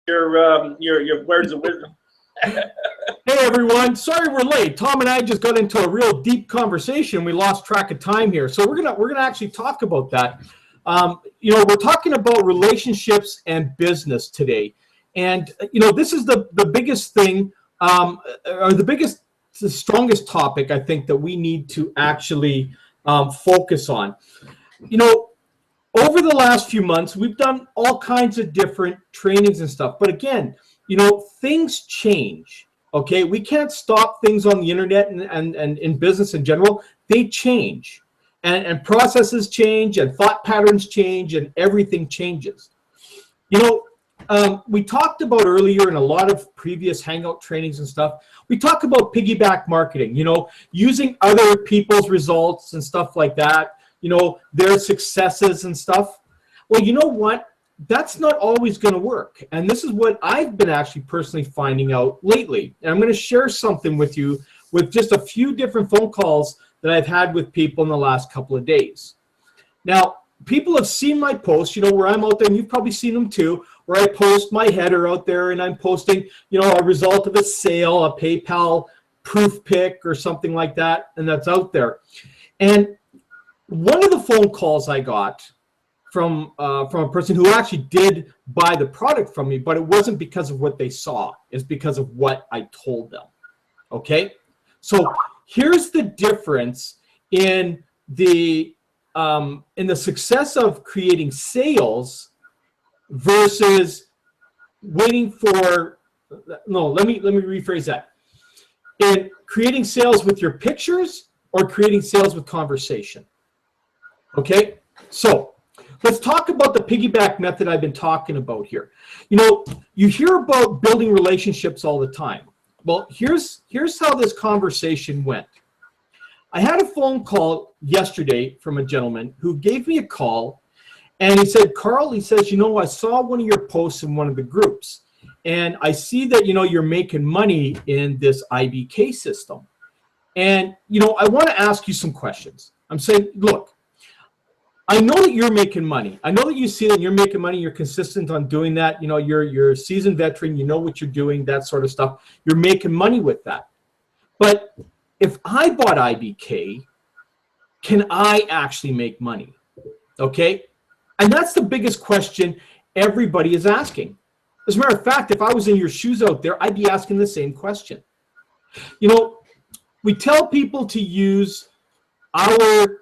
your words of wisdom. Hey everyone, sorry we're late. Tom and I just got into a real deep conversation. We lost track of time here, so we're gonna actually talk about that. We're talking about relationships and business today, and this is the biggest thing, or the strongest topic I think that we need to actually focus on. Over the last few months, we've done all kinds of different trainings and stuff, but again, things change. Okay, we can't stop things on the internet and in business in general. They change, and processes change, and thought patterns change, and everything changes. We talked about earlier in a lot of previous Hangout trainings and stuff, we talk about piggyback marketing, using other people's results and stuff like that, their successes and stuff. Well, you know what? That's not always going to work. And this is what I've been actually personally finding out lately. And I'm going to share something with you with just a few different phone calls that I've had with people in the last couple of days. Now, people have seen my posts, where I'm out there, and you've probably seen them too, where I post my header out there and I'm posting, a result of a sale, a PayPal proof pic or something like that, and that's out there. And one of the phone calls I got from a person who actually did buy the product from me, but it wasn't because of what they saw. It's because of what I told them. Okay, so here's the difference in the success of creating sales versus waiting for. No, let me rephrase that. In creating sales with your pictures or creating sales with conversation. Okay, so let's talk about the piggyback method I've been talking about here. You hear about building relationships all the time. Well, here's how this conversation went. I had a phone call yesterday from a gentleman who gave me a call, and he said, Carl, he says, I saw one of your posts in one of the groups, and I see that, you're making money in this IBK system. And, I want to ask you some questions. I'm saying, look, I know that you're making money. I know that you see that you're making money. You're consistent on doing that. You're a seasoned veteran. You know what you're doing, that sort of stuff. You're making money with that. But if I bought IBK, can I actually make money? Okay? And that's the biggest question everybody is asking. As a matter of fact, if I was in your shoes out there, I'd be asking the same question. We tell people to use our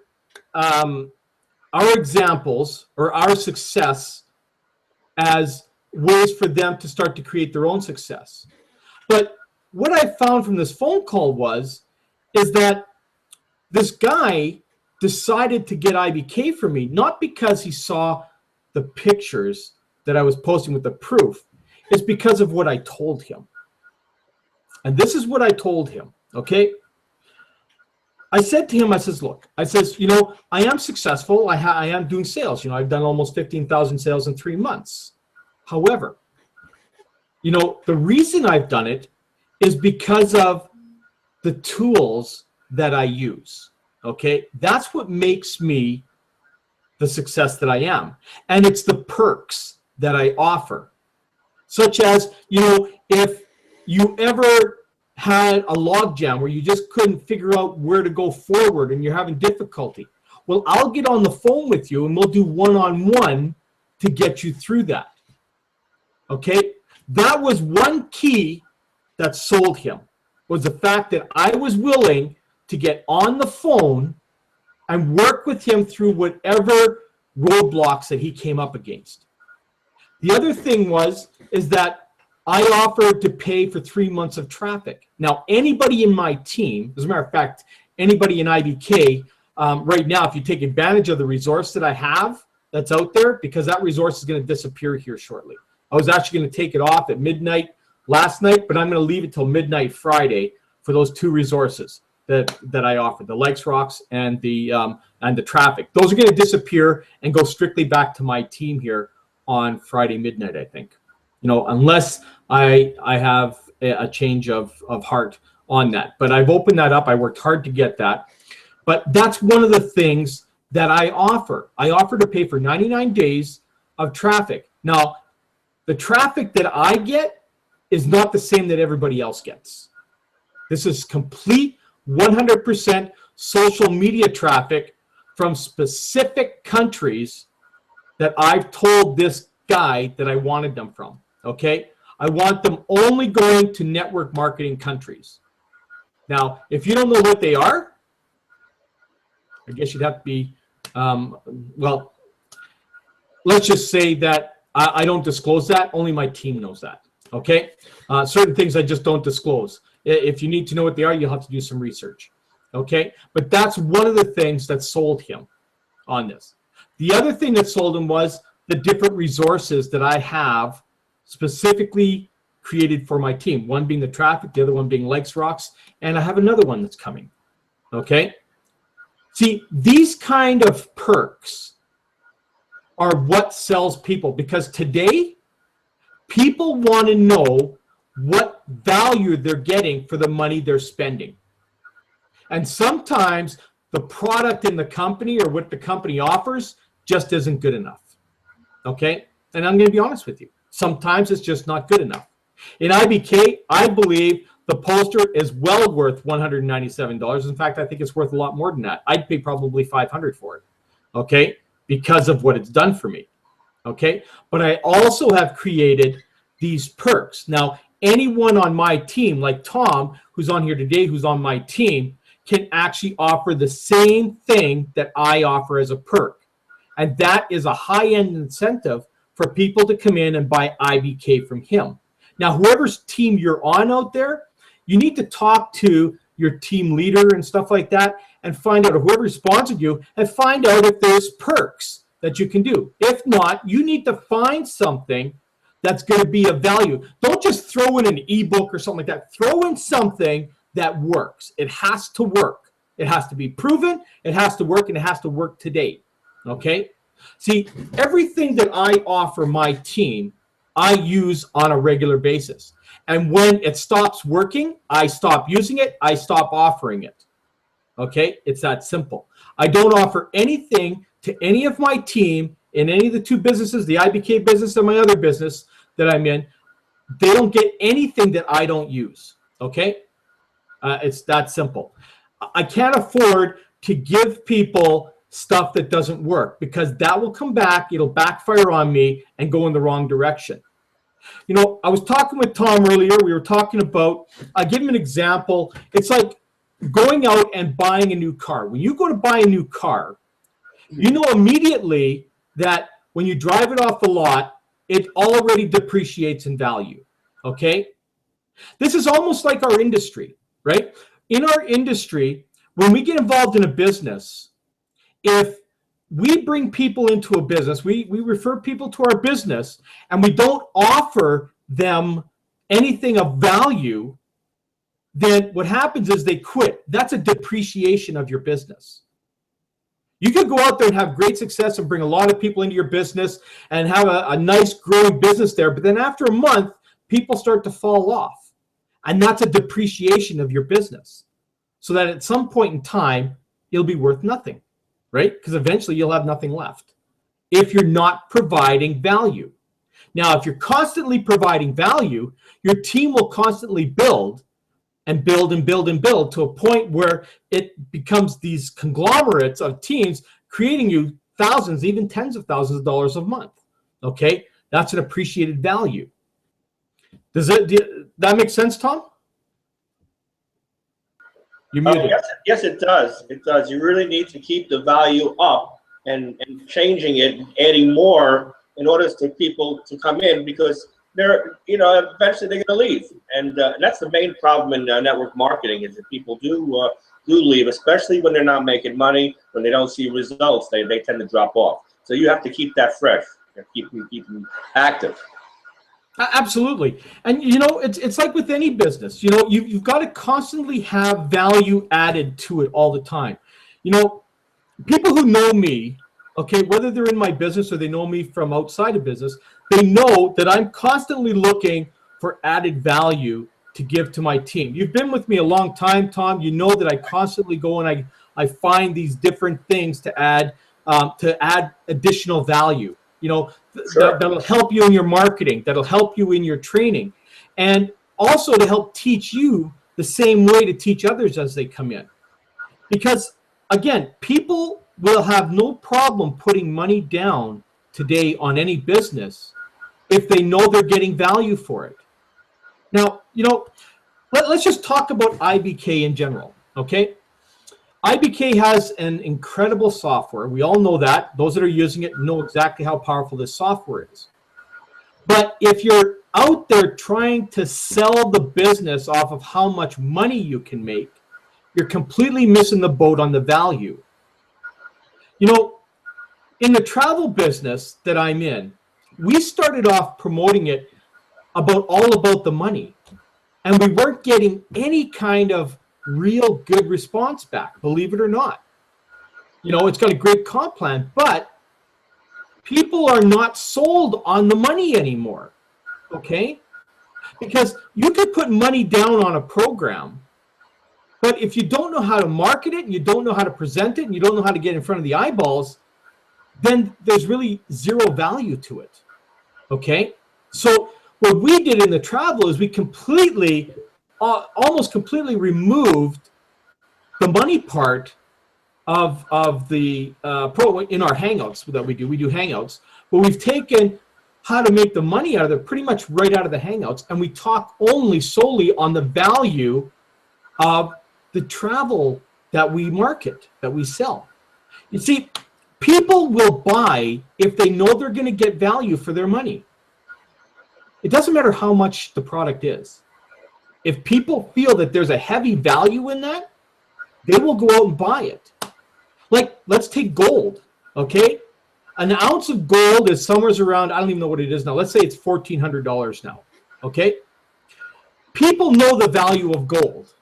examples or our success as ways for them to start to create their own success. But what I found from this phone call is that this guy decided to get IBK from me, not because he saw the pictures that I was posting with the proof. It's because of what I told him. And this is what I told him, okay? I said to him, I says, look, I says, I am successful. I am doing sales. I've done almost 15,000 sales in 3 months. However, the reason I've done it is because of the tools that I use. Okay, that's what makes me the success that I am. And it's the perks that I offer, such as, if you ever had a logjam where you just couldn't figure out where to go forward and you're having difficulty, well, I'll get on the phone with you and we'll do one-on-one to get you through that. Okay, that was one key that sold him, was the fact that I was willing to get on the phone and work with him through whatever roadblocks that he came up against. The other thing is that I offered to pay for 3 months of traffic. Now, anybody in my team, as a matter of fact, anybody in IBK right now, if you take advantage of the resource that I have that's out there, because that resource is going to disappear here shortly. I was actually going to take it off at midnight last night, but I'm going to leave it till midnight Friday for those 2 resources that I offered, the Likes Rocks and the traffic. Those are going to disappear and go strictly back to my team here on Friday midnight, I think. Unless I have a change of heart on that. But I've opened that up. I worked hard to get that. But that's one of the things that I offer. I offer to pay for 99 days of traffic. Now, The traffic that I get is not the same that everybody else gets. This is complete 100% social media traffic from specific countries that I've told this guy that I wanted them from, okay? I want them only going to network marketing countries. Now, if you don't know what they are, I guess you'd have to be, well, let's just say that I don't disclose that. Only my team knows that, okay? Certain things I just don't disclose. If you need to know what they are, you'll have to do some research, okay? But that's one of the things that sold him on this. The other thing that sold him was the different resources that I have specifically created for my team. One being the traffic, the other one being Likes Rocks, and I have another one that's coming, okay? See, these kind of perks are what sells people, because today people want to know what value they're getting for the money they're spending. And sometimes the product in the company or what the company offers just isn't good enough, okay? And I'm going to be honest with you. Sometimes it's just not good enough. In IBK, I believe the poster is well worth $197. In fact, I think it's worth a lot more than that. I'd pay probably $500 for it, okay, because of what it's done for me, okay? But I also have created these perks. Now, anyone on my team, like Tom, who's on here today, who's on my team, can actually offer the same thing that I offer as a perk. And that is a high-end incentive for people to come in and buy IBK from him. Now, whoever's team you're on out there, you need to talk to your team leader and stuff like that and find out, or whoever sponsored you, and find out if there's perks that you can do. If not, you need to find something that's going to be of value. Don't just throw in an ebook or something like that. Throw in something that works. It has to work. It has to be proven. It has to work, and it has to work today. Okay? See, everything that I offer my team, I use on a regular basis. And when it stops working, I stop using it. I stop offering it. Okay? It's that simple. I don't offer anything to any of my team in any of the two businesses, the IBK business and my other business that I'm in. They don't get anything that I don't use. Okay? It's that simple. I can't afford to give people stuff that doesn't work, because that will come back. It'll backfire on me and go in the wrong direction. You know, I was talking with Tom earlier. We were talking about, I give him an example. It's like going out and buying a new car. When you go to buy a new car, you know immediately that when you drive it off the lot, it already depreciates in value. Okay? This is almost like our industry, right? In our industry, when we get involved in a business, if we bring people into a business, we refer people to our business, and we don't offer them anything of value, then what happens is they quit. That's a depreciation of your business. You could go out there and have great success and bring a lot of people into your business and have a nice growing business there, but then after a month, people start to fall off. And that's a depreciation of your business. So that at some point in time, it'll be worth nothing. Right? Because eventually you'll have nothing left if you're not providing value. Now, if you're constantly providing value, your team will constantly build and build and build and build to a point where it becomes these conglomerates of teams creating you thousands, even tens of thousands of dollars a month. Okay? That's an appreciated value. Does that make sense, Tom? Yes, it does. It does. You really need to keep the value up and changing it, adding more in order for people to come in, because they're, you know, eventually they're going to leave. And that's the main problem in network marketing, is that people do leave, especially when they're not making money, when they don't see results, they tend to drop off. So you have to keep that fresh, keep them active. Absolutely. And, you know, it's like with any business, you know, you've got to constantly have value added to it all the time. You know, people who know me, okay, whether they're in my business or they know me from outside of business, they know that I'm constantly looking for added value to give to my team. You've been with me a long time, Tom. You know that I constantly go and I find these different things to add additional value. You know, Sure. that'll help you in your marketing, that'll help you in your training, and also to help teach you the same way to teach others as they come in. Because again, people will have no problem putting money down today on any business if they know they're getting value for it. Now, let's just talk about IBK in general, okay? IBK has an incredible software. We all know that. Those that are using it know exactly how powerful this software is. But if you're out there trying to sell the business off of how much money you can make, you're completely missing the boat on the value. In the travel business that I'm in, we started off promoting it all about the money. And we weren't getting any kind of real good response back, believe it or not. It's got a great comp plan, but people are not sold on the money anymore, okay? Because you could put money down on a program, but if you don't know how to market it, and you don't know how to present it, and you don't know how to get in front of the eyeballs, then there's really zero value to it, okay? So what we did in the travel is we almost completely removed the money part of the pro in our Hangouts that we do. We do Hangouts, but we've taken how to make the money out of it pretty much right out of the Hangouts, and we talk solely on the value of the travel that we market, that we sell. You see, people will buy if they know they're going to get value for their money. It doesn't matter how much the product is. If people feel that there's a heavy value in that, they will go out and buy it. Like, let's take gold, okay? An ounce of gold is somewhere around, I don't even know what it is now. Let's say it's $1,400 now, okay? People know the value of gold.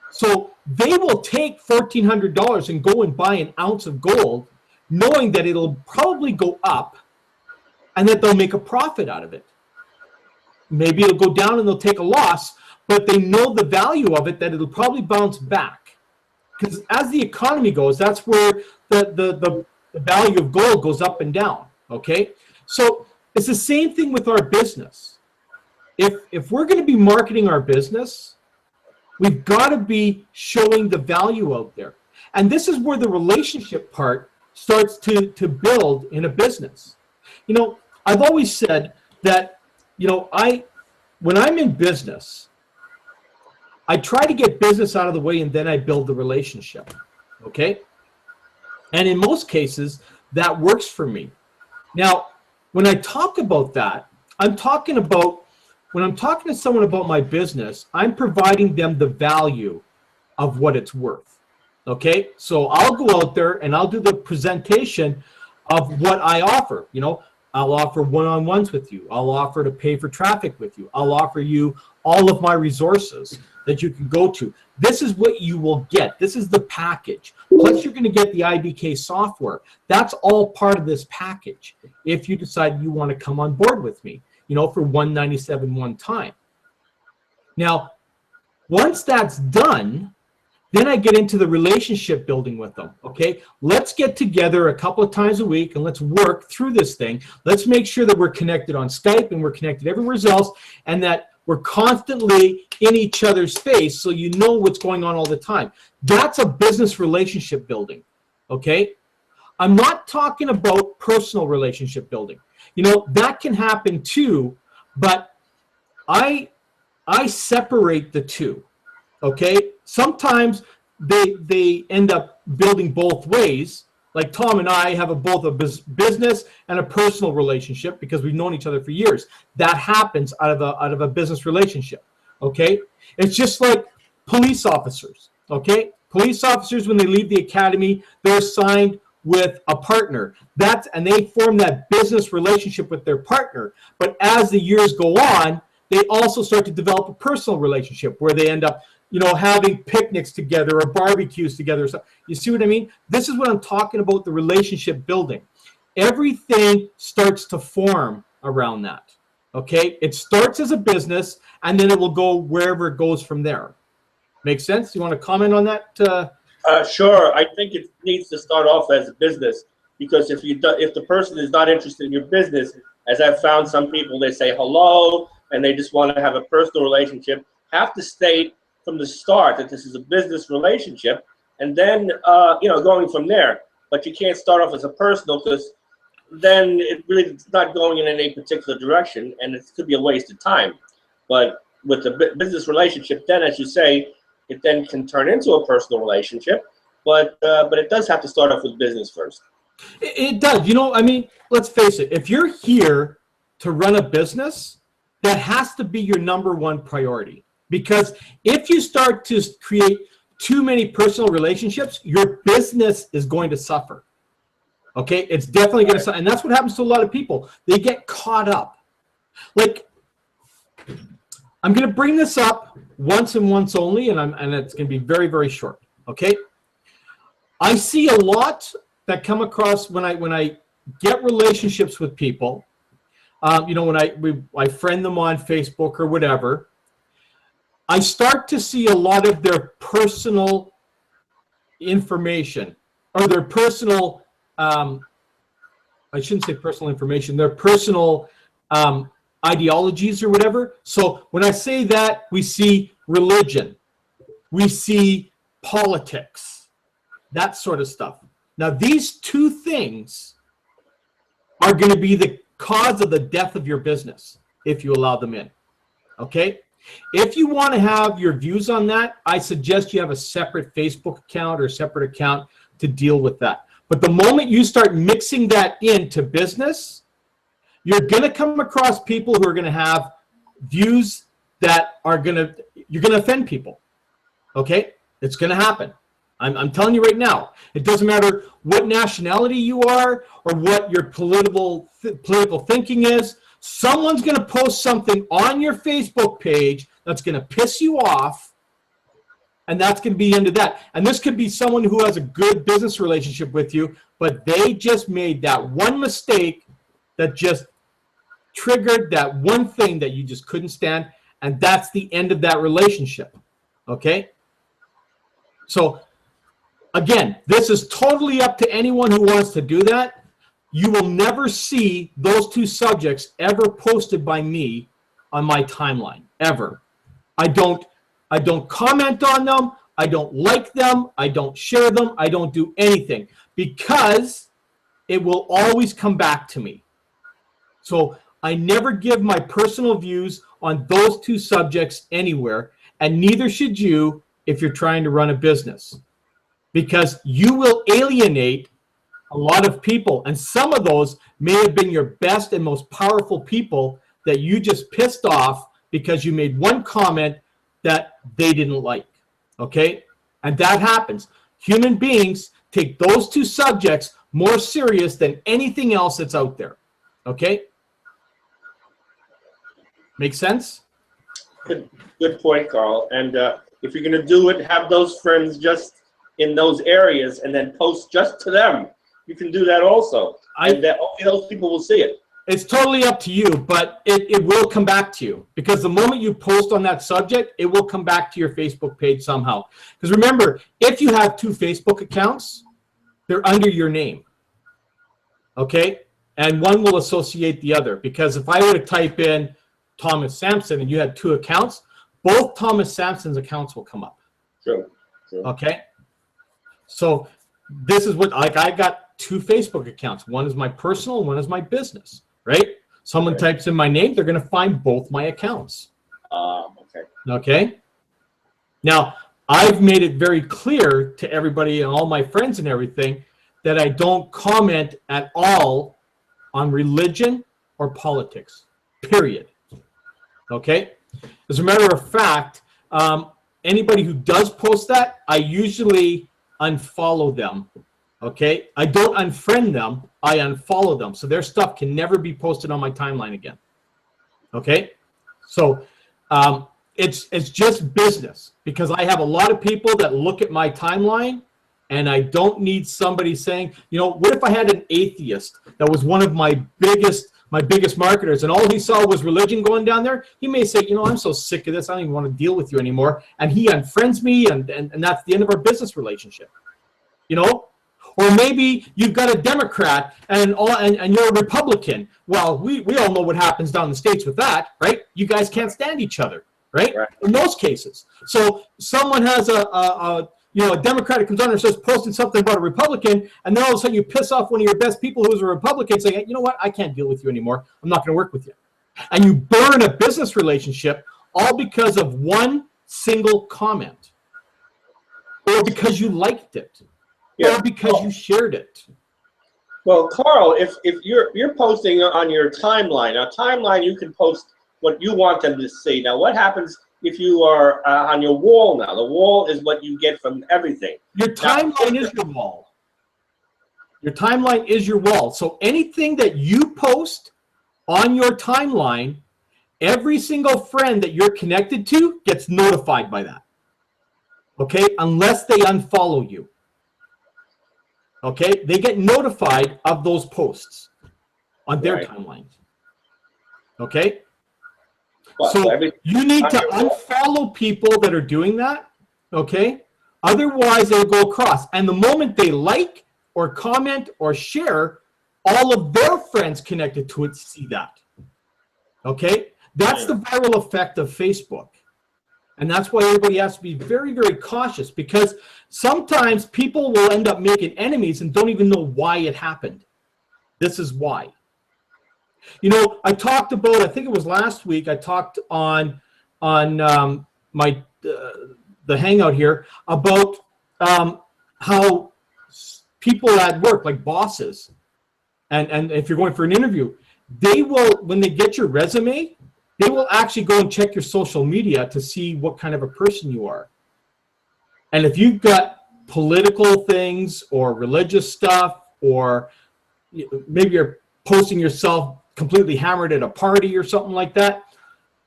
So they will take $1,400 and go and buy an ounce of gold, knowing that it'll probably go up and that they'll make a profit out of it. Maybe it'll go down and they'll take a loss, but they know the value of it, that it'll probably bounce back. Because as the economy goes, that's where the value of gold goes up and down, okay? So it's the same thing with our business. If we're going to be marketing our business, we've got to be showing the value out there. And this is where the relationship part starts to build in a business. I've always said that, when I'm in business, I try to get business out of the way and then I build the relationship, okay? And in most cases, that works for me. Now, when I talk about that, when I'm talking to someone about my business, I'm providing them the value of what it's worth, okay? So I'll go out there and I'll do the presentation of what I offer. I'll offer one-on-ones with you. I'll offer to pay for traffic with you. I'll offer you all of my resources that you can go to. This is what you will get. This is the package. Plus, you're going to get the IBK software. That's all part of this package if you decide you want to come on board with me, for $197 one time. Now, once that's done, then I get into the relationship building with them, okay? Let's get together a couple of times a week and let's work through this thing. Let's make sure that we're connected on Skype and we're connected everywhere else, and that we're constantly in each other's face so you know what's going on all the time. That's a business relationship building, okay? I'm not talking about personal relationship building. That can happen too, but I separate the two. Okay, sometimes they end up building both ways. Like Tom and I have both a business and a personal relationship because we've known each other for years. That happens out of a business relationship. Okay, it's just like police officers. Okay, police officers, when they leave the academy, they're assigned with a partner. And they form that business relationship with their partner. But as the years go on, they also start to develop a personal relationship where they end up having picnics together or barbecues together. So you see what I mean? This is what I'm talking about, the relationship building. Everything starts to form around that, okay? It starts as a business, and then it will go wherever it goes from there. Make sense? You want to comment on that? Sure. I think it needs to start off as a business, because if the person is not interested in your business as I've found some people, they say hello and they just want to have a personal relationship. Have to state from the start that this is a business relationship, and then going from there. But you can't start off as a personal, because then it really is not going in any particular direction, and it could be a waste of time. But with the business relationship, then, as you say, it then can turn into a personal relationship. But it does have to start off with business first. It does. I mean, let's face it. If you're here to run a business, that has to be your number one priority. Because if you start to create too many personal relationships, your business is going to suffer. Okay? It's definitely going to suffer. And that's what happens to a lot of people. They get caught up. Like, I'm going to bring this up once and once only, and it's going to be very, very short. Okay? I see a lot that come across when I get relationships with people. When I friend them on Facebook or whatever, I start to see a lot of their personal information, or their personal, I shouldn't say personal information, their personal ideologies or whatever. So when I say that, we see religion, we see politics, that sort of stuff. Now, these two things are going to be the cause of the death of your business if you allow them in. Okay? If you want to have your views on that, I suggest you have a separate Facebook account or a separate account to deal with that. But the moment you start mixing that into business, you're going to come across people who are going to have views that you're going to offend people. Okay? It's going to happen. I'm telling you right now. It doesn't matter what nationality you are or what your political thinking is. Someone's going to post something on your Facebook page that's going to piss you off, and that's going to be the end of that. And this could be someone who has a good business relationship with you, but they just made that one mistake that just triggered that one thing that you just couldn't stand, and that's the end of that relationship. Okay? So, again, this is totally up to anyone who wants to do that. You will never see those two subjects ever posted by me on my timeline, ever. I don't comment on them. I don't like them. I don't share them. I don't do anything, because it will always come back to me. So I never give my personal views on those two subjects anywhere, and neither should you if you're trying to run a business, because you will alienate a lot of people, and some of those may have been your best and most powerful people that you just pissed off because you made one comment that they didn't like. Okay? And that happens. Human beings take those two subjects more serious than anything else that's out there. Okay? Make sense? Good point, Carl. And if you're going to do it, have those friends just in those areas and then post just to them. You can do that also. And those people will see it. It's totally up to you, but it will come back to you, because the moment you post on that subject, it will come back to your Facebook page somehow. Because remember, if you have two Facebook accounts, they're under your name. Okay? And one will associate the other. Because if I were to type in Thomas Sampson and you had two accounts, both Thomas Sampson's accounts will come up. Sure. Okay? So this is what, like, I got two Facebook accounts. One is my personal, one is my business, right? Someone types in my name, they're going to find both my accounts. Okay. Okay? Now, I've made it very clear to everybody and all my friends and everything that I don't comment at all on religion or politics, period. Okay? As a matter of fact, anybody who does post that, I usually unfollow them. Okay? I don't unfriend them, I unfollow them. So their stuff can never be posted on my timeline again. Okay? So it's just business, because I have a lot of people that look at my timeline, and I don't need somebody saying, what if I had an atheist that was one of my biggest marketers, and all he saw was religion going down there? He may say, I'm so sick of this, I don't even want to deal with you anymore. And he unfriends me, and that's the end of our business relationship. Or maybe you've got a Democrat and you're a Republican. Well, we all know what happens down in the States with that, right? You guys can't stand each other, right? In those cases. So someone has a Democrat that comes on and starts posting something about a Republican, and then all of a sudden you piss off one of your best people who's a Republican, saying, hey, you know what, I can't deal with you anymore. I'm not going to work with you. And you burn a business relationship all because of one single comment, or because you liked it, or because you shared it. Well, Carl, if you're posting on your timeline, you can post what you want them to see. Now, what happens if you are on your wall now? The wall is what you get from everything. Your timeline is your wall. Your timeline is your wall. So anything that you post on your timeline, every single friend that you're connected to gets notified by that. Okay? Unless they unfollow you. Okay? They get notified of those posts on their timelines. Okay? So you need to unfollow people that are doing that, okay? Otherwise, they'll go across. And the moment they like or comment or share, all of their friends connected to it see that, okay? That's the viral effect of Facebook. And that's why everybody has to be very, very cautious, because sometimes people will end up making enemies and don't even know why it happened. This is why. You know, I talked about, I think it was last week, I talked on my the Hangout here about how people at work, like bosses, and if you're going for an interview, they will, when they get your resume, they will actually go and check your social media to see what kind of a person you are. And if you've got political things or religious stuff, or maybe you're posting yourself completely hammered at a party or something like that,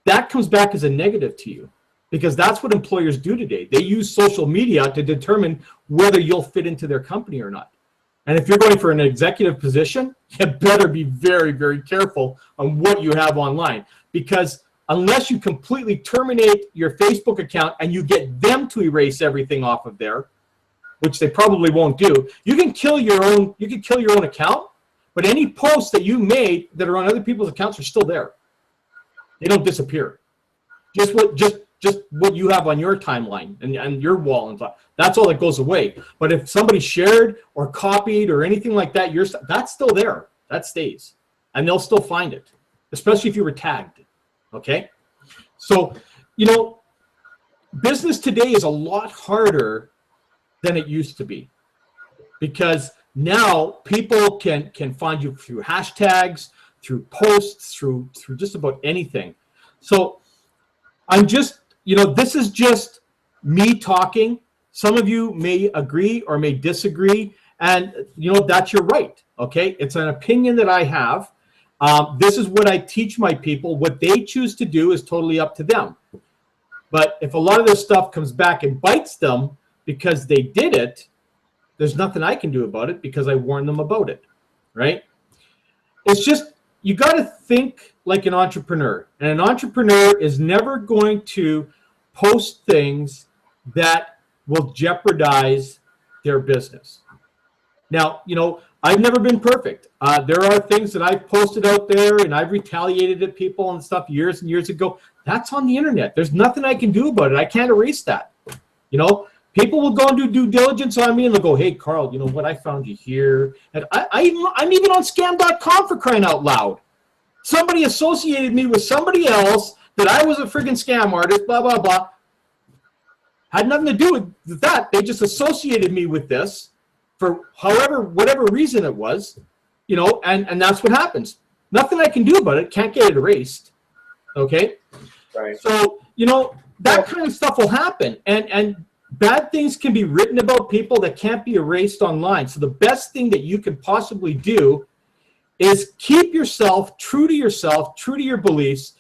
that comes back as a negative to you, because that's what employers do today. They use social media to determine whether you'll fit into their company or not. And if you're going for an executive position, you better be very, very careful on what you have online, because unless you completely terminate your Facebook account and you get them to erase everything off of there, which they probably won't do, you can kill your own account. But any posts that you made that are on other people's accounts are still there. They don't disappear. Just what you have on your timeline and your wall and stuff. That's all that goes away. But if somebody shared or copied or anything like that, that's still there. That stays. And they'll still find it, especially if you were tagged. Okay? So, you know, business today is a lot harder than it used to be, because now people can find you through hashtags, through posts, through just about anything. So I'm just, you know, this is just me talking. Some of you may agree or may disagree, and you know, that's your right. Okay, it's an opinion that I have. This is what I teach my people. What they choose to do is totally up to them. But if a lot of this stuff comes back and bites them because they did it, there's nothing I can do about it, because I warned them about it, right? It's just, you got to think like an entrepreneur. And an entrepreneur is never going to post things that will jeopardize their business. Now, you know, I've never been perfect. There are things that I've posted out there and I've retaliated at people and stuff years and years ago. That's on the internet. There's nothing I can do about it. I can't erase that, you know? People will go and do due diligence on me, and they'll go, hey, Carl, you know what? I found you here. And I'm even on scam.com, for crying out loud. Somebody associated me with somebody else, that I was a friggin' scam artist, blah, blah, blah. Had nothing to do with that. They just associated me with this for whatever reason it was, you know, and that's what happens. Nothing I can do about it. Can't get it erased. Okay? Right. So, you know, that kind of stuff will happen. And bad things can be written about people that can't be erased online. So the best thing that you can possibly do is keep yourself, true to your beliefs,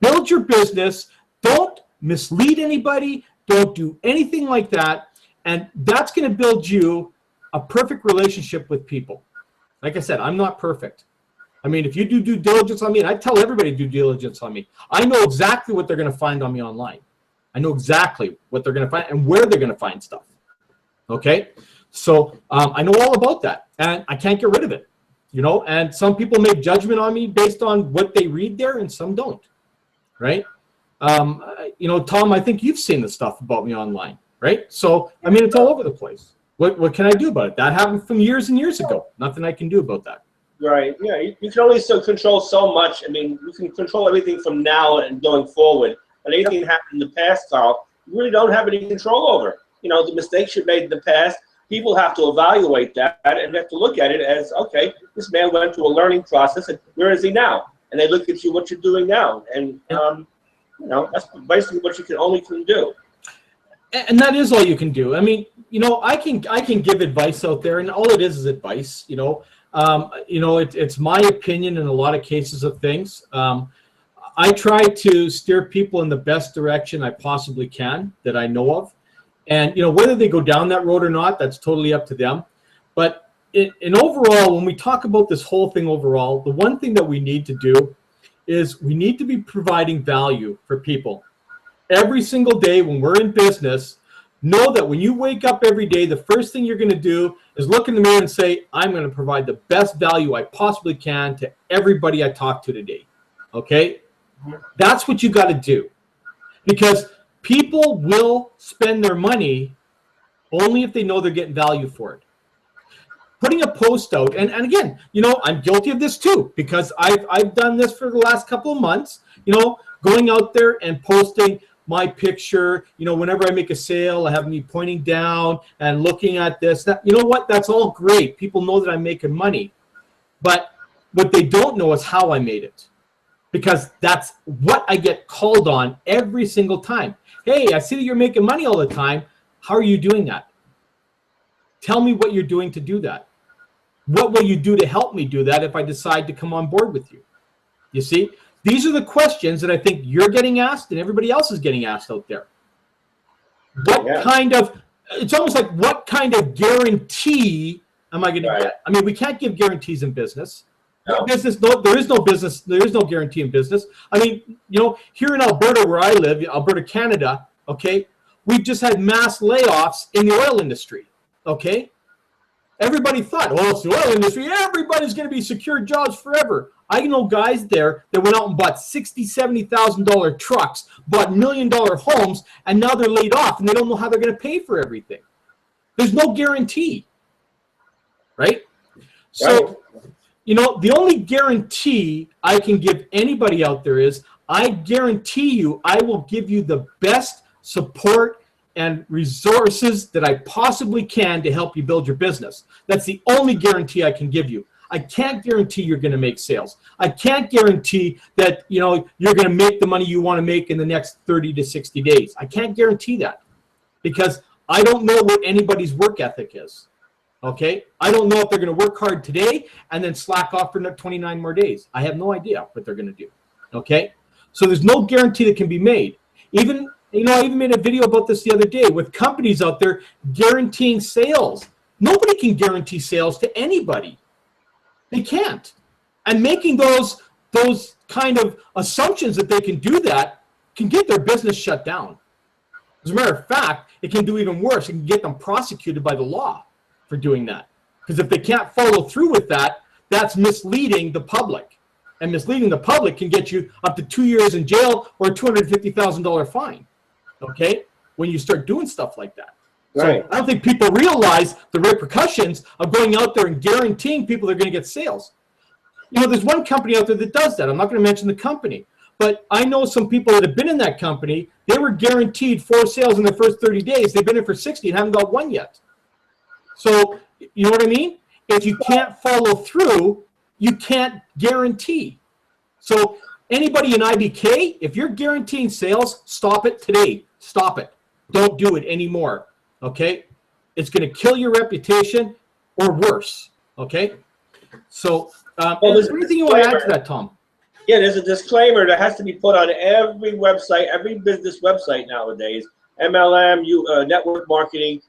build your business, don't mislead anybody, don't do anything like that, and that's going to build you a perfect relationship with people. Like I said, I'm not perfect. I mean, if you do due diligence on me, and I tell everybody to do diligence on me, I know exactly what they're going to find on me online. I know exactly what they're going to find and where they're going to find stuff. Okay? So I know all about that, and I can't get rid of it, you know. And some people make judgment on me based on what they read there, and some don't, right? You know, Tom, I think you've seen the stuff about me online, right? So I mean, it's all over the place. What can I do about it? That happened from years and years ago. Nothing I can do about that. Right. Yeah. You can only so control so much. I mean, you can control everything from now and going forward. But anything that happened in the past, Carl, you really don't have any control over. You know, the mistakes you made in the past, people have to evaluate that and have to look at it as, okay, this man went through a learning process, and where is he now? And they look at you, what you're doing now. And, you know, that's basically what you can only do. And that is all you can do. I mean, you know, I can give advice out there, and all it is advice. You know, it's my opinion in a lot of cases of things. I try to steer people in the best direction I possibly can that I know of, and you know, whether they go down that road or not, that's totally up to them. But in overall, when we talk about this whole thing overall, the one thing that we need to do is we need to be providing value for people. Every single day when we're in business, know that when you wake up every day, the first thing you're going to do is look in the mirror and say, I'm going to provide the best value I possibly can to everybody I talk to today. Okay? That's what you got to do. Because people will spend their money only if they know they're getting value for it. Putting a post out, and again, you know, I'm guilty of this too, because I've done this for the last couple of months, you know, going out there and posting my picture, you know, whenever I make a sale, I have me pointing down and looking at this. That, you know what? That's all great. People know that I'm making money. But what they don't know is how I made it. Because that's what I get called on every single time. Hey, I see that you're making money all the time. How are you doing that? Tell me what you're doing to do that. What will you do to help me do that if I decide to come on board with you? You see? These are the questions that I think you're getting asked and everybody else is getting asked out there. What kind of, it's almost like, what kind of guarantee am I going to get? I mean, we can't give guarantees in business. There is no guarantee in business. I mean, you know, here in Alberta, where I live, Alberta, Canada, okay, we've just had mass layoffs in the oil industry, okay? Everybody thought, well, it's the oil industry, everybody's going to be secure jobs forever. I know guys there that went out and bought $60,000, $70,000 trucks, bought $1 million homes, and now they're laid off, and they don't know how they're going to pay for everything. There's no guarantee, right? So, you know, the only guarantee I can give anybody out there is I guarantee you I will give you the best support and resources that I possibly can to help you build your business. That's the only guarantee I can give you. I can't guarantee you're going to make sales. I can't guarantee that, you know, you're going to make the money you want to make in the next 30 to 60 days. I can't guarantee that because I don't know what anybody's work ethic is. Okay? I don't know if they're going to work hard today and then slack off for 29 more days. I have no idea what they're going to do. Okay? So there's no guarantee that can be made. Even, you know, I even made a video about this the other day with companies out there guaranteeing sales. Nobody can guarantee sales to anybody. They can't. And making those kind of assumptions that they can do that can get their business shut down. As a matter of fact, it can do even worse. It can get them prosecuted by the law for doing that. Because if they can't follow through with that, that's misleading the public. And misleading the public can get you up to 2 years in jail or a $250,000 fine. Okay? When you start doing stuff like that. Right. So I don't think people realize the repercussions of going out there and guaranteeing people they're going to get sales. You know, there's one company out there that does that. I'm not going to mention the company. But I know some people that have been in that company. They were guaranteed 4 sales in the first 30 days. They've been in for 60 and haven't got one yet. So, you know what I mean? If you can't follow through, you can't guarantee. So anybody in IBK, if you're guaranteeing sales, stop it today. Stop it. Don't do it anymore. Okay? It's going to kill your reputation or worse. Okay? So, is there anything you want to add to that, Tom? Yeah, there's a disclaimer that has to be put on every website, every business website nowadays, MLM, network marketing,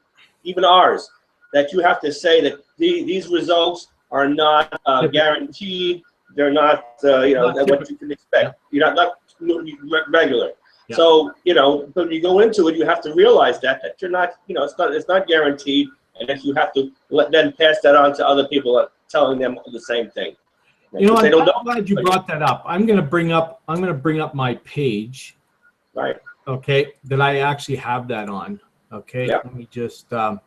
even ours, that you have to say that these results are not guaranteed. They're not, you know, what you can expect. You're not regular. Yeah. So, you know, when you go into it, you have to realize that you're not, you know, it's not guaranteed, and if you have to then pass that on to other people, telling them the same thing. You know, They I'm don't know. glad you brought that up. I'm going to bring up my page. Right. Okay, that I actually have that on. Okay, Yep. let me just on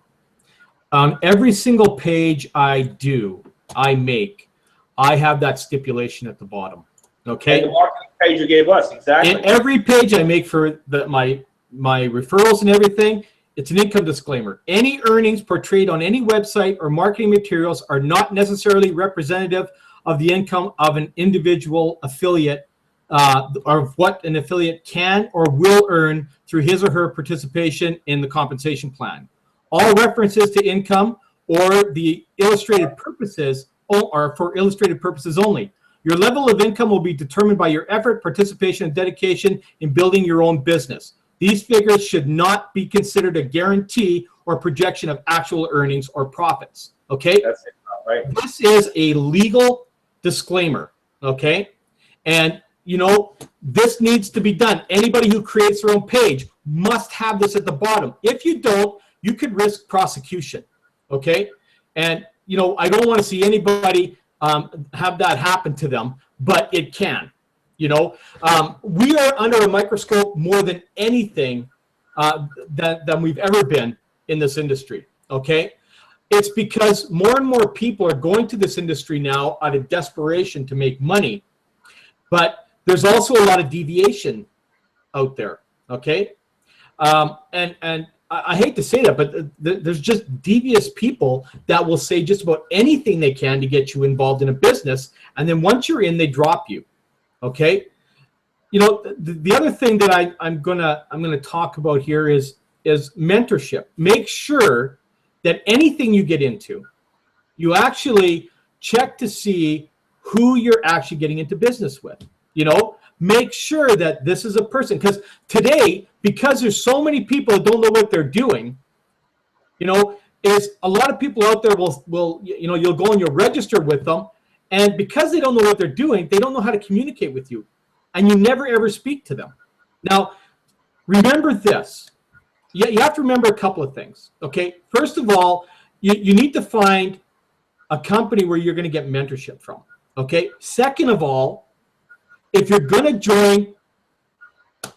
every single page I make, I have that stipulation at the bottom. Okay. And the marketing page you gave us, exactly. In every page I make for my referrals and everything, it's an income disclaimer. Any earnings portrayed on any website or marketing materials are not necessarily representative of the income of an individual affiliate, or of what an affiliate can or will earn through his or her participation in the compensation plan. All references to income or the illustrated purposes are for illustrated purposes only. Your level of income will be determined by your effort, participation, and dedication in building your own business. These figures should not be considered a guarantee or projection of actual earnings or profits. Okay? That's it, right? This is a legal disclaimer. Okay? And, you know, this needs to be done. Anybody who creates their own page must have this at the bottom. If you don't, you could risk prosecution. Okay? And, you know, I don't want to see anybody have that happen to them, but it can. You know, we are under a microscope more than anything than we've ever been in this industry. Okay, it's because more and more people are going to this industry now out of desperation to make money, but there's also a lot of deviation out there. Okay, and I hate to say that, but there's just devious people that will say just about anything they can to get you involved in a business, and then once you're in, they drop you. Okay, you know, the other thing that I'm gonna talk about here is mentorship. Make sure that anything you get into, you actually check to see who you're actually getting into business with. You know, make sure that this is a person, because today, because there's so many people that don't know what they're doing, you know, is a lot of people out there will you know, you'll go and you'll register with them, and because they don't know what they're doing, they don't know how to communicate with you, and you never ever speak to them. Now, remember this. You have to remember a couple of things. Okay, first of all, you need to find a company where you're going to get mentorship from. Okay, second of all, if you're going to join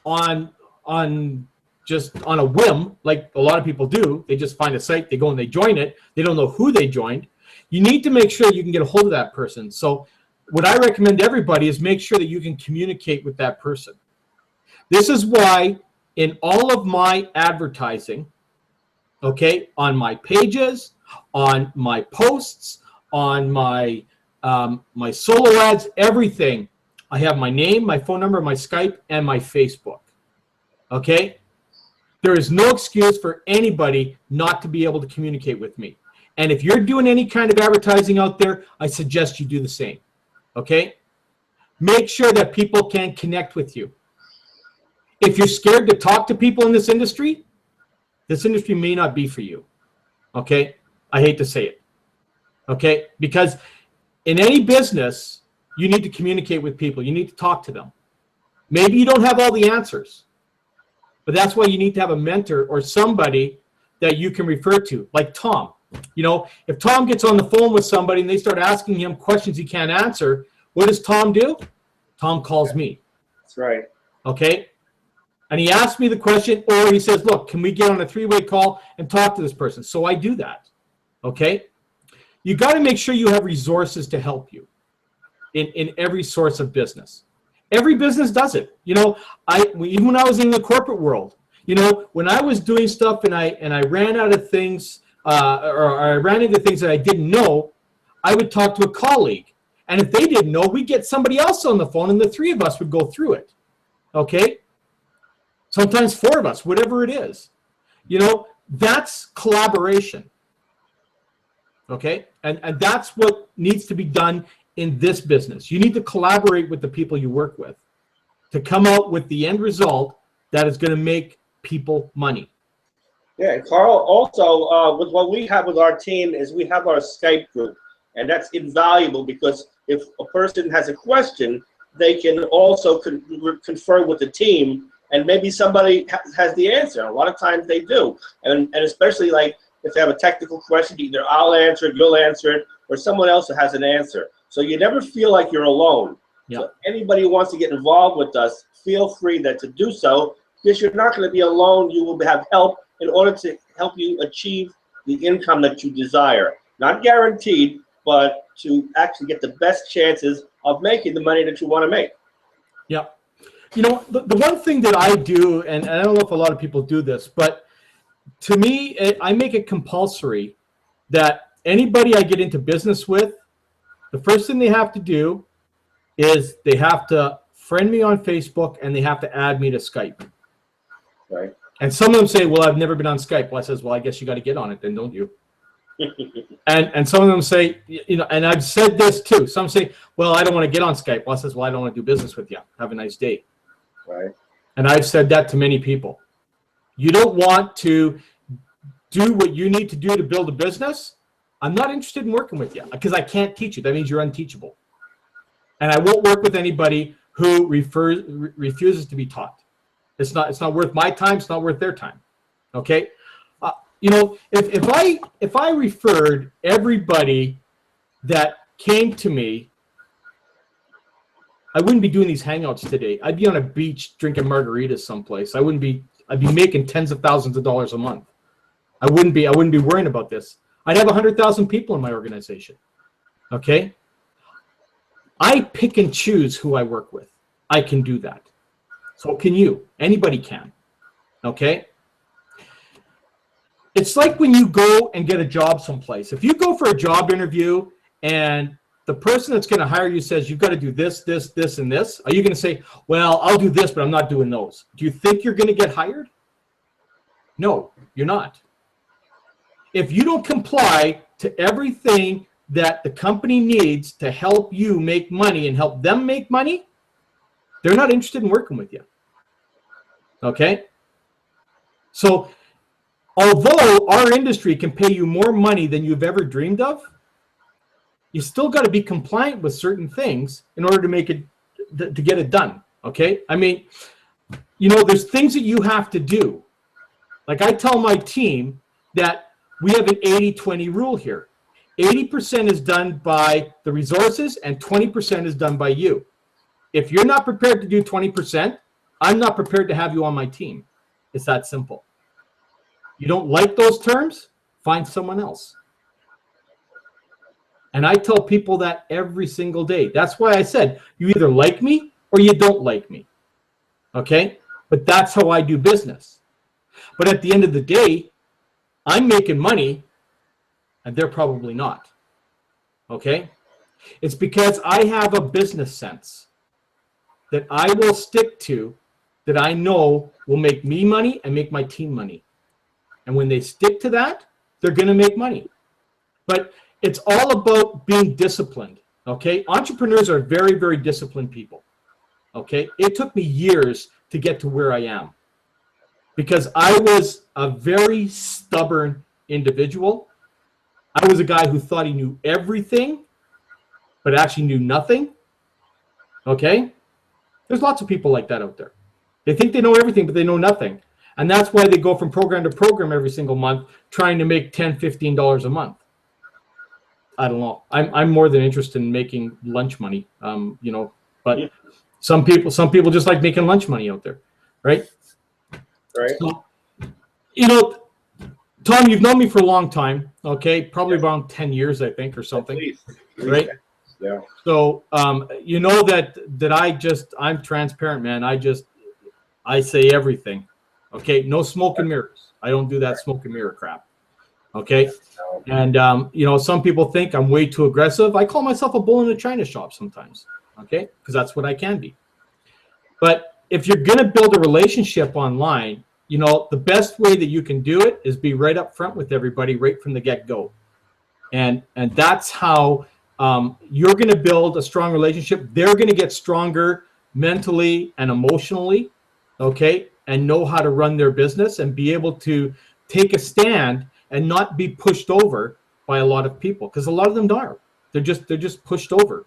on just on a whim, like a lot of people do, they just find a site, they go and they join it, they don't know who they joined, you need to make sure you can get a hold of that person. So what I recommend to everybody is make sure that you can communicate with that person. This is why in all of my advertising, okay, on my pages, on my posts, on my my solo ads, everything, I have my name, my phone number, my Skype, and my Facebook. Okay? There is no excuse for anybody not to be able to communicate with me. And if you're doing any kind of advertising out there, I suggest you do the same. Okay? Make sure that people can connect with you. If you're scared to talk to people in this industry may not be for you. Okay? I hate to say it. Okay? Because in any business, you need to communicate with people. You need to talk to them. Maybe you don't have all the answers, but that's why you need to have a mentor or somebody that you can refer to, like Tom. You know, if Tom gets on the phone with somebody and they start asking him questions he can't answer, what does Tom do? Tom calls me. That's right. Okay? And he asks me the question, or he says, look, can we get on a three-way call and talk to this person? So I do that. Okay? You got to make sure you have resources to help you in every source of business. Every business does it. You know, even when I was in the corporate world, you know, when I was doing stuff and I ran out of things, or I ran into things that I didn't know, I would talk to a colleague. And if they didn't know, we'd get somebody else on the phone, and the three of us would go through it. Okay? Sometimes four of us, whatever it is. You know, that's collaboration. Okay? And that's what needs to be done in this business. You need to collaborate with the people you work with to come out with the end result that is going to make people money. Yeah, Carl, also with what we have with our team is we have our Skype group, and that's invaluable because if a person has a question, they can also confer with the team, and maybe somebody has the answer. A lot of times they do, and especially like if they have a technical question, either I'll answer it, you'll answer it, or someone else has an answer. So you never feel like you're alone. Yeah. So anybody who wants to get involved with us, feel free to do so, because you're not going to be alone. You will have help in order to help you achieve the income that you desire. Not guaranteed, but to actually get the best chances of making the money that you want to make. Yeah. You know, the one thing that I do, and I don't know if a lot of people do this, but to me, I make it compulsory that anybody I get into business with, the first thing they have to do is they have to friend me on Facebook and they have to add me to Skype. Right. And some of them say, well, I've never been on Skype. Well, I says, well, I guess you got to get on it then, don't you? and some of them say, you know, and I've said this too. Some say, well, I don't want to get on Skype. Well, I says, well, I don't want to do business with you. Have a nice day. Right. And I've said that to many people. You don't want to do what you need to do to build a business? I'm not interested in working with you because I can't teach you. That means you're unteachable. And I won't work with anybody who refuses to be taught. It's not worth my time. It's not worth their time. Okay. You know, if I referred everybody that came to me, I wouldn't be doing these hangouts today. I'd be on a beach drinking margaritas someplace. I'd be making tens of thousands of dollars a month. I wouldn't be worrying about this. I'd have 100,000 people in my organization. Okay. I pick and choose who I work with. I can do that. So can you. Anybody can. Okay. It's like when you go and get a job someplace. If you go for a job interview and the person that's going to hire you says you've got to do this, this, this, and this, are you going to say, well, I'll do this, but I'm not doing those? Do you think you're going to get hired? No, you're not. If you don't comply to everything that the company needs to help you make money and help them make money, they're not interested in working with you. Okay? So, although our industry can pay you more money than you've ever dreamed of, you still got to be compliant with certain things in order to make it, to get it done. Okay? I mean, you know, there's things that you have to do. Like I tell my team that we have an 80-20 rule here. 80% is done by the resources and 20% is done by you. If you're not prepared to do 20%, I'm not prepared to have you on my team. It's that simple. You don't like those terms? Find someone else. And I tell people that every single day. That's why I said, you either like me or you don't like me. Okay? But that's how I do business. But at the end of the day, I'm making money and they're probably not. Okay? It's because I have a business sense that I will stick to, that I know will make me money and make my team money. And when they stick to that, they're going to make money. But it's all about being disciplined. Okay? Entrepreneurs are very, very disciplined people. Okay? It took me years to get to where I am because I was a very stubborn individual. I was a guy who thought he knew everything, but actually knew nothing. Okay? There's lots of people like that out there. They think they know everything, but they know nothing. And that's why they go from program to program every single month, trying to make $10, $15 a month. I don't know. I'm more than interested in making lunch money, you know, but yeah. Some people just like making lunch money out there. Right. Right. So, you know, Tom, you've known me for a long time. Okay. Probably around 10 years, I think, or something. At least. Right. Yeah. So, you know that I'm transparent, man. I say everything. Okay. No smoke and mirrors. I don't do that smoke and mirror crap. Okay. And, you know, some people think I'm way too aggressive. I call myself a bull in a china shop sometimes. Okay. Because that's what I can be. But if you're going to build a relationship online, you know, the best way that you can do it is be right up front with everybody right from the get-go. And that's how you're going to build a strong relationship. They're going to get stronger mentally and emotionally, okay, and know how to run their business and be able to take a stand and not be pushed over by a lot of people, because a lot of them are. They're just pushed over.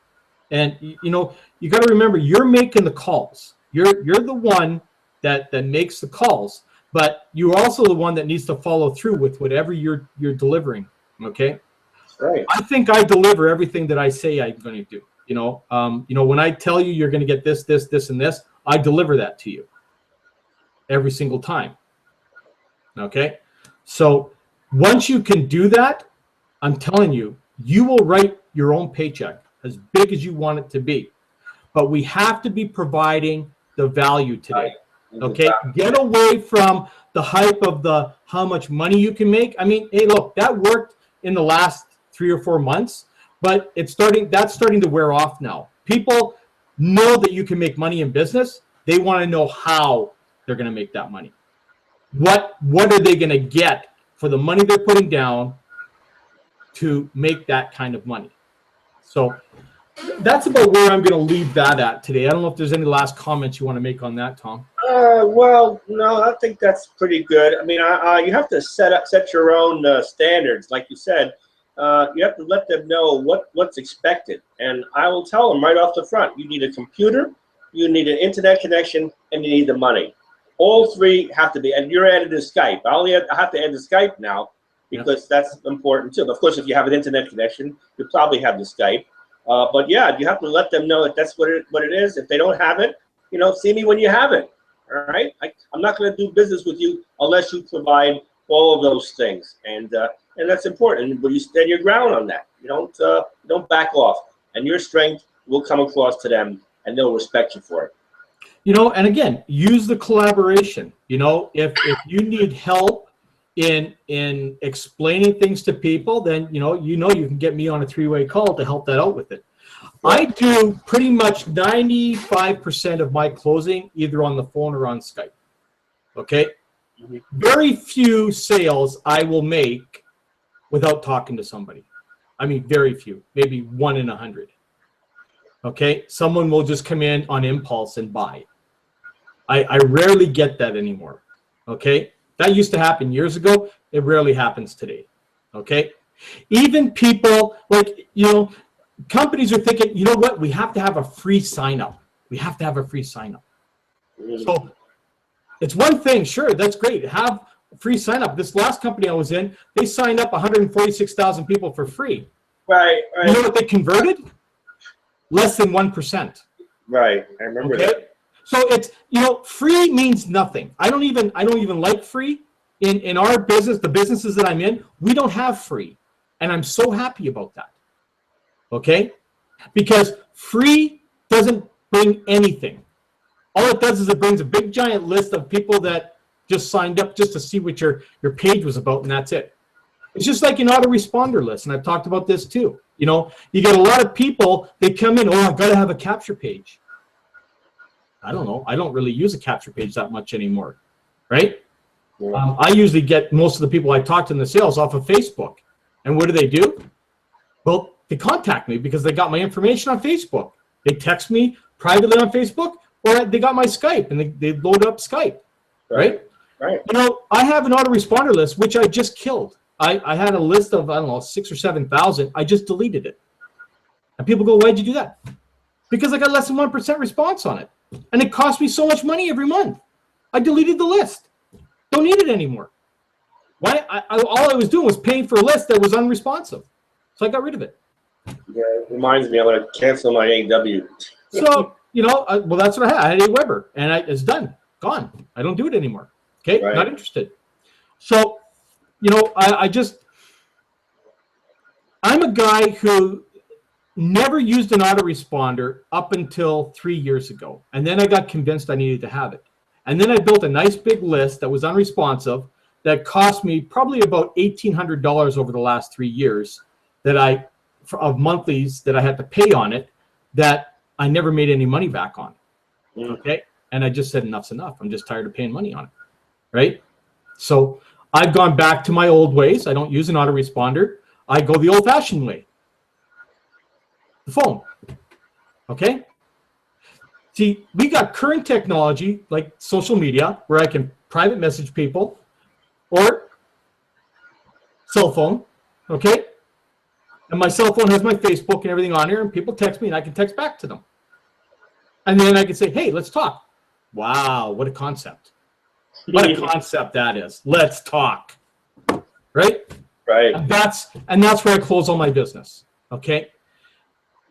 And you know, you got to remember, you're making the calls. You're the one that makes the calls. but you're also the one that needs to follow through with whatever you're delivering. Okay. Right. I think I deliver everything that I say I'm going to do. When I tell you you're going to get this, this, this, and this, I deliver that to you every single time. Okay. So once you can do that, I'm telling you, you will write your own paycheck as big as you want it to be. But we have to be providing the value today. Okay. Get away from the hype of the how much money you can make. I mean, hey, look, that worked in the last 3 or 4 months, but that's starting to wear off now. People know that you can make money in business. They want to know how they're going to make that money. What are they going to get for the money they're putting down to make that kind of money? So that's about where I'm going to leave that at today. I don't know if there's any last comments you want to make on that, Tom. Well, no, I think that's pretty good. I mean, you have to set your own standards, like you said. You have to let them know what's expected, and I will tell them right off the front. You need a computer, you need an internet connection, and you need the money. All three have to be, and you're added to Skype. I have to add the Skype now because that's important too. But of course, if you have an internet connection, you probably have the Skype. But yeah, you have to let them know that that's what it is. If they don't have it, see me when you have it. All right, I'm not going to do business with you unless you provide all of those things, and that's important. But you stand your ground on that. You don't back off, and your strength will come across to them, and they'll respect you for it. And again, use the collaboration. If you need help in explaining things to people, then you can get me on a 3-way call to help that out with it. I do pretty much 95% of my closing either on the phone or on Skype. Okay? Mm-hmm. Very few sales I will make without talking to somebody. I mean, very few, maybe 1 in 100. Okay? Someone will just come in on impulse and buy. I rarely get that anymore. Okay? That used to happen years ago. It rarely happens today. Okay? Even people companies are thinking, you know what? We have to have a free sign up. We have to have a free sign up. So it's one thing, sure, that's great. Have a free sign up. This last company I was in, they signed up 146,000 people for free. Right. You know what they converted? Less than 1%. Right. I remember that. So it's, free means nothing. I don't even like free. In our business, the businesses that I'm in, we don't have free. And I'm so happy about that. Okay? Because free doesn't bring anything. All it does is it brings a big giant list of people that just signed up just to see what your page was about, and that's it. It's just like an autoresponder list, and I've talked about this too. You get a lot of people, they come in, I've got to have a capture page. I don't know. I don't really use a capture page that much anymore, right? Yeah. I usually get most of the people I talk to in the sales off of Facebook. And what do? Well, they contact me because they got my information on Facebook. They text me privately on Facebook, or they got my Skype and they load up Skype, right? Right. I have an autoresponder list, which I just killed. I had a list of, 6,000 or 7,000. I just deleted it. And people go, why'd you do that? Because I got less than 1% response on it. And it cost me so much money every month. I deleted the list. Don't need it anymore. Why? All I was doing was paying for a list that was unresponsive. So I got rid of it. Yeah, it reminds me, I'm going to cancel my AW. So, well, that's what I had. I had AWeber, and it's done. Gone. I don't do it anymore. Okay? Right. Not interested. So, I'm a guy who never used an autoresponder up until 3 years ago. And then I got convinced I needed to have it. And then I built a nice big list that was unresponsive that cost me probably about $1,800 over the last 3 years of monthlies that I had to pay on it that I never made any money back on. Okay? And I just said, enough's enough. I'm just tired of paying money on it. Right? So I've gone back to my old ways. I don't use an autoresponder. I go the old-fashioned way. The phone. Okay? See, we got current technology like social media where I can private message people or cell phone. Okay? And my cell phone has my Facebook and everything on here, and people text me, and I can text back to them. And then I can say, hey, let's talk. Wow, what a concept. What a concept that is. Let's talk. Right? Right. And that's where I close all my business. Okay?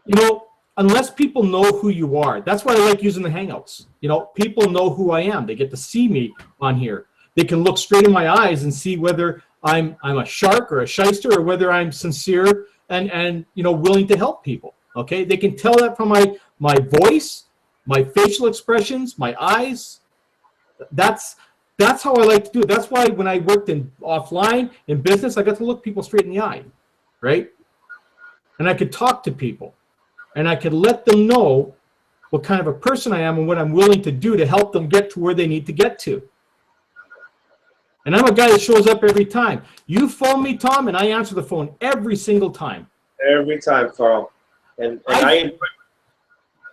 You know, unless people know who you are, that's why I like using the Hangouts. You know, people know who I am. They get to see me on here. They can look straight in my eyes and see whether I'm a shark or a shyster, or whether I'm sincere and you know, willing to help people. Okay? They can tell that from my voice, my facial expressions, my eyes. That's how I like to do it. That's why when I worked offline in business, I got to look people straight in the eye, right? And I could talk to people, and I could let them know what kind of a person I am and what I'm willing to do to help them get to where they need to get to. And I'm a guy that shows up every time. You phone me, Tom, and I answer the phone every single time. Every time, Carl. And I enjoy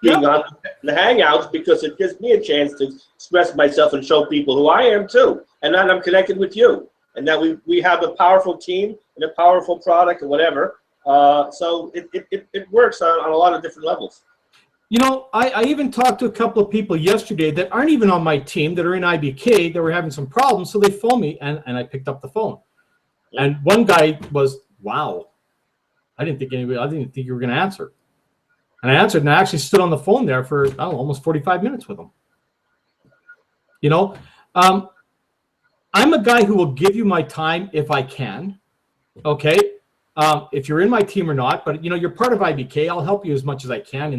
being on the Hangouts because it gives me a chance to express myself and show people who I am too. And then I'm connected with you. And that we have a powerful team and a powerful product or whatever. So it works on a lot of different levels. You know, I even talked to a couple of people yesterday that aren't even on my team, that are in IBK, that were having some problems. So they phoned me, and I picked up the phone. And one guy was, wow, I didn't think you were going to answer. And I answered, and I actually stood on the phone there for, I don't know, almost 45 minutes with him. You know, I'm a guy who will give you my time if I can, okay? If you're in my team or not, but, you know, you're part of IBK. I'll help you as much as I can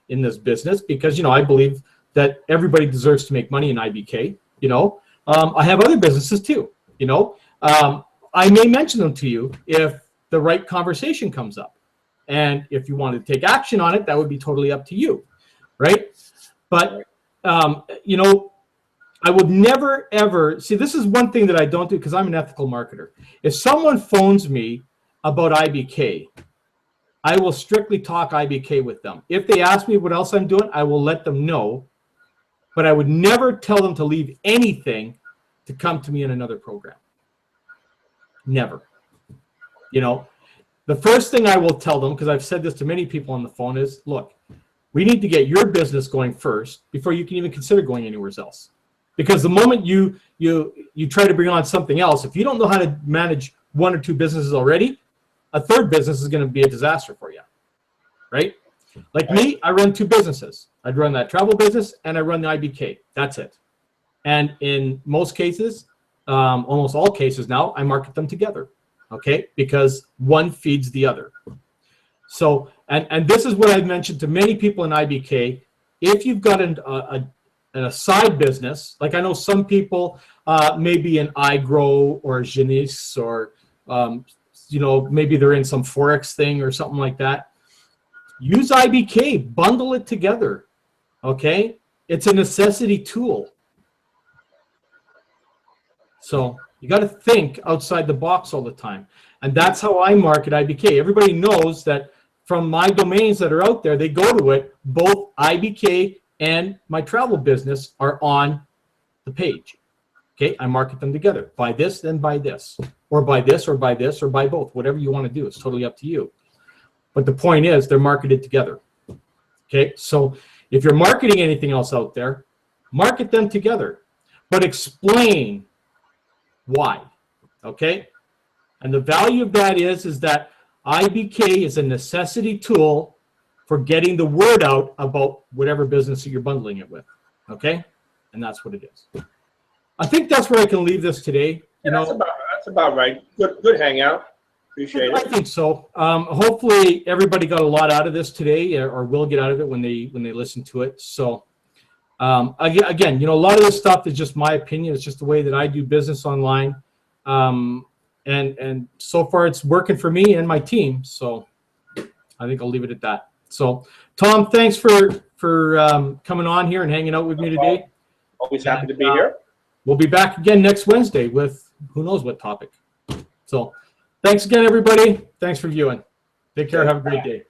in this business because, you know, I believe that everybody deserves to make money in IBK, you know. I have other businesses too, you know. I may mention them to you if the right conversation comes up. And if you want to take action on it, that would be totally up to you, right? But, you know, I would never, ever, see, this is one thing that I don't do because I'm an ethical marketer. If someone phones me about IBK, I will strictly talk IBK with them. If they ask me what else I'm doing, I will let them know, but I would never tell them to leave anything to come to me in another program. Never. You know, the first thing I will tell them, because I've said this to many people on the phone, is, look, we need to get your business going first before you can even consider going anywhere else. Because the moment you try to bring on something else, if you don't know how to manage one or two businesses already, a third business is going to be a disaster for you, right? Like me, I run two businesses. I run that travel business and I run the IBK. That's it. And in most cases, almost all cases now, I market them together, okay? Because one feeds the other. So, and this is what I've mentioned to many people in IBK. If you've got a side business, like I know some people, maybe an iGrow or a Genis or, you know, maybe they're in some Forex thing or something like that. Use IBK, bundle it together, okay? It's a necessity tool. So you got to think outside the box all the time. And that's how I market IBK. Everybody knows that from my domains that are out there, they go to it, both IBK and my travel business are on the page. Okay, I market them together. Buy this, then buy this. Or buy this, or buy this, or buy both. Whatever you want to do. It's totally up to you. But the point is, they're marketed together. Okay, so if you're marketing anything else out there, market them together. But explain why. Okay? And the value of that is that IBK is a necessity tool for getting the word out about whatever business that you're bundling it with. Okay? And that's what it is. I think that's where I can leave this today. You know, that's about right. Good hangout. Appreciate it. I think so. Hopefully everybody got a lot out of this today, or will get out of it when they listen to it. So again, you know, a lot of this stuff is just my opinion. It's just the way that I do business online. And so far it's working for me and my team. So I think I'll leave it at that. So Tom, thanks for coming on here and hanging out with me today. Always happy to be here. We'll be back again next Wednesday with who knows what topic. So thanks again, everybody. Thanks for viewing. Take care. Have a great day.